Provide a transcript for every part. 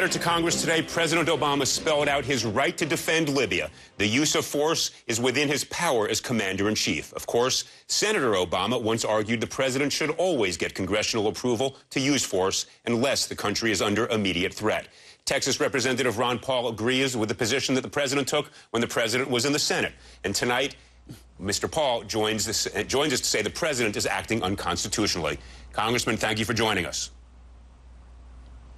letter to Congress today, President Obama spelled out his right to defend Libya. The use of force is within his power as commander-in-chief. Of course, Senator Obama once argued the president should always get congressional approval to use force unless the country is under immediate threat. Texas Representative Ron Paul agrees with the position that the president took when the president was in the Senate. And tonight, Mr. Paul joins us to say the president is acting unconstitutionally. Congressman, thank you for joining us.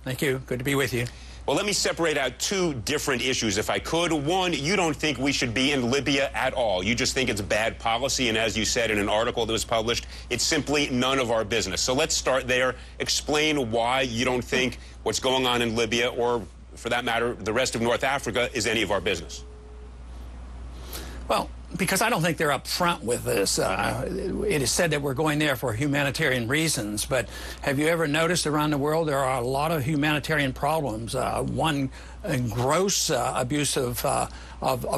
Thank you. Good to be with you. Well, let me separate out two different issues, if I could. One, you don't think we should be in Libya at all. You just think it's bad policy, and as you said in an article that was published, it's simply none of our business. So let's start there. Explain why you don't think what's going on in Libya, or for that matter, the rest of North Africa, is any of our business. Well, because I don't think they're up front with this. It is said that we're going there for humanitarian reasons, but have you ever noticed around the world there are a lot of humanitarian problems? One gross abuse of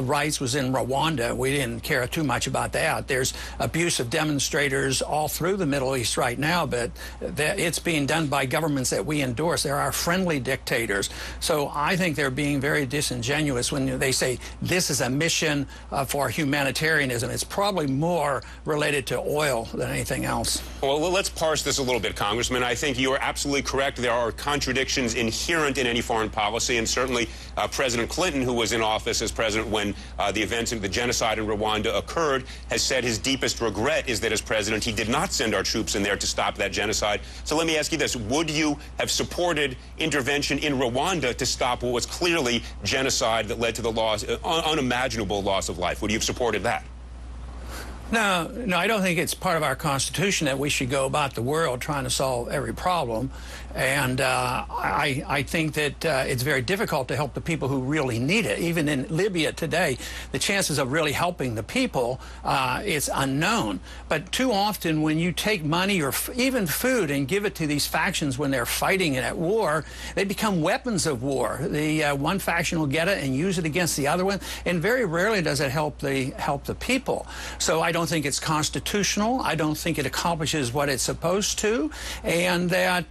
rights was in Rwanda. We didn't care too much about that. There's abuse of demonstrators all through the Middle East right now, but it's being done by governments that we endorse. They're our friendly dictators. So I think they're being very disingenuous when they say this is a mission for humanitarianism. It's probably more related to oil than anything else. Well, let's parse this a little bit, Congressman. I think you are absolutely correct. There are contradictions inherent in any foreign policy, and certainly President Clinton, who was in office as president when the events of the genocide in Rwanda occurred, has said his deepest regret is that as president he did not send our troops in there to stop that genocide. So let me ask you this. Would you have supported intervention in Rwanda to stop what was clearly genocide that led to the loss, unimaginable loss of life? Would you have supported that? No, I don't think it's part of our Constitution that we should go about the world trying to solve every problem. And I think that it's very difficult to help the people who really need it. Even in Libya today, the chances of really helping the people is unknown. But too often when you take money or even food and give it to these factions when they're fighting at war, they become weapons of war. The one faction will get it and use it against the other one, and very rarely does it help the people. So I don't think it's constitutional. I don't think it accomplishes what it's supposed to, and that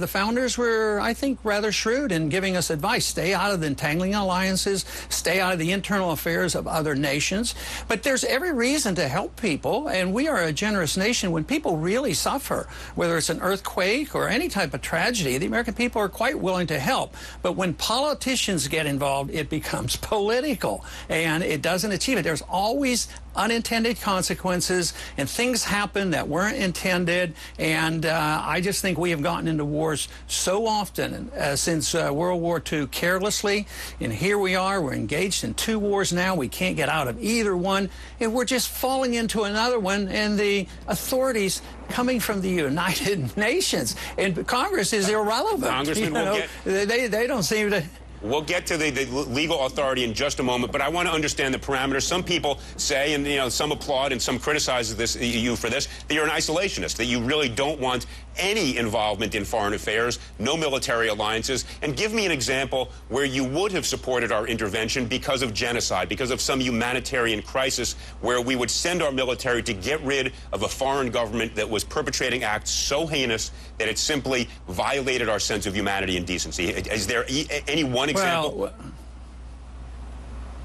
the founders were, I think, rather shrewd in giving us advice. Stay out of the entangling alliances, stay out of the internal affairs of other nations. But there's every reason to help people, and we are a generous nation. When people really suffer, whether it's an earthquake or any type of tragedy, the American people are quite willing to help. But when politicians get involved, it becomes political, and it doesn't achieve it. There's always unintended consequences, and things happen that weren't intended, and I just think we have gotten into wars so often since World War II carelessly, and here we are, we're engaged in two wars now, we can't get out of either one, and we're just falling into another one, and the authorities coming from the United Nations, and Congress is irrelevant. Congressman, they don't seem to... We'll get to the legal authority in just a moment, but I want to understand the parameters. Some people say, and some applaud and some criticize you for this, that you're an isolationist, that you really don't want any involvement in foreign affairs, no military alliances. And give me an example where you would have supported our intervention because of genocide, because of some humanitarian crisis, where we would send our military to get rid of a foreign government that was perpetrating acts so heinous that it simply violated our sense of humanity and decency. Is there any one example? Well,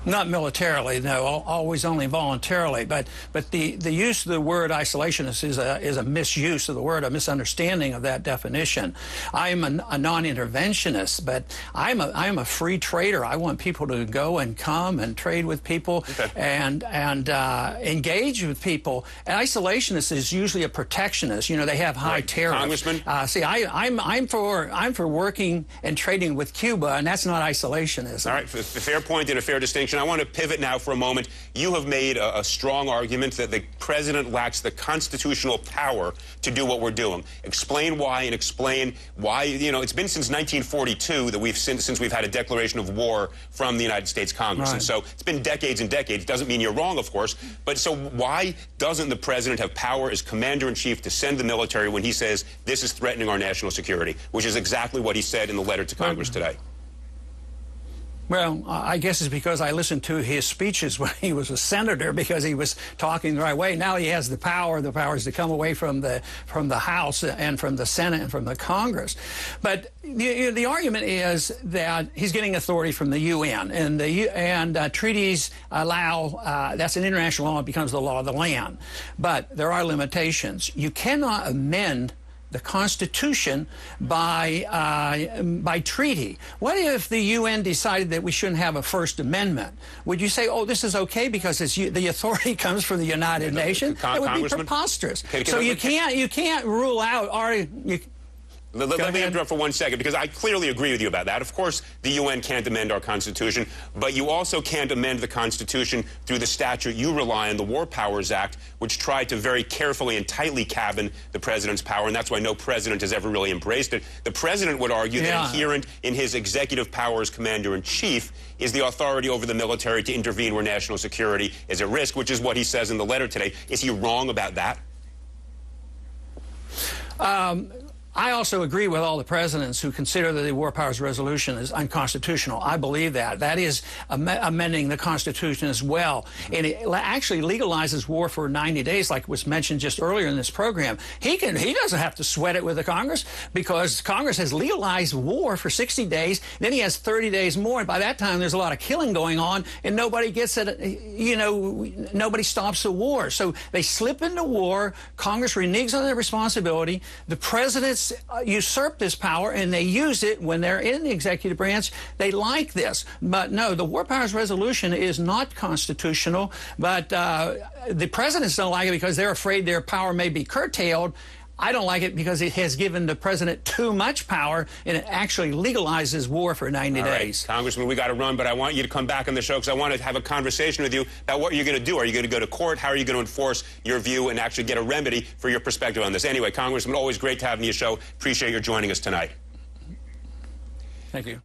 not militarily, no, always only voluntarily. But the use of the word isolationist is a misuse of the word, a misunderstanding of that definition. I'm a non-interventionist, but I'm a free trader. I want people to go and come and trade with people, okay, and engage with people. An isolationist is usually a protectionist. You know, they have high tariffs. Congressman? See, I'm for working and trading with Cuba, and that's not isolationism. All right, fair point and a fair distinction. I want to pivot now for a moment. You have made a strong argument that the president lacks the constitutional power to do what we're doing. Explain why, and explain why. You know, it's been since 1942 that since we've had a declaration of war from the United States Congress. Right. And so it's been decades and decades. Doesn't mean you're wrong, of course. But so why doesn't the president have power as commander-in-chief to send the military when he says this is threatening our national security, which is exactly what he said in the letter to Congress today? Well, I guess it's because I listened to his speeches when he was a senator, because he was talking the right way. Now he has the powers to come away from the House and from the Senate and from the Congress. But the argument is that he's getting authority from the UN, and treaties allow that's an international law. It becomes the law of the land. But there are limitations. You cannot amend the Constitution by treaty. What if the UN decided that we shouldn't have a First Amendment? Would you say, oh, this is okay because the authority comes from the United Nations? It would be preposterous. So you can't rule out Let me interrupt for 1 second, because I clearly agree with you about that. Of course, the UN can't amend our Constitution, but you also can't amend the Constitution through the statute you rely on, the War Powers Act, which tried to very carefully and tightly cabin the president's power, and that's why no president has ever really embraced it. The president would argue that inherent in his executive power as commander-in-chief is the authority over the military to intervene where national security is at risk, which is what he says in the letter today. Is he wrong about that? I also agree with all the presidents who consider that the War Powers Resolution is unconstitutional. I believe that. That is amending the Constitution as well. And it actually legalizes war for 90 days, like was mentioned just earlier in this program. He doesn't have to sweat it with the Congress, because Congress has legalized war for 60 days. Then he has 30 days more. And by that time, there's a lot of killing going on, and nobody gets it. Nobody stops the war. So they slip into war. Congress reneges on their responsibility. The president's usurp this power, and they use it when they're in the executive branch. They like this. But no, the War Powers Resolution is not constitutional, but the presidents don't like it because they're afraid their power may be curtailed. I don't like it because it has given the president too much power, and it actually legalizes war for 90 days. Right. Congressman, we got to run, but I want you to come back on the show because I want to have a conversation with you about what you're going to do. Are you going to go to court? How are you going to enforce your view and actually get a remedy for your perspective on this? Anyway, Congressman, always great to have you on your show. Appreciate your joining us tonight. Thank you.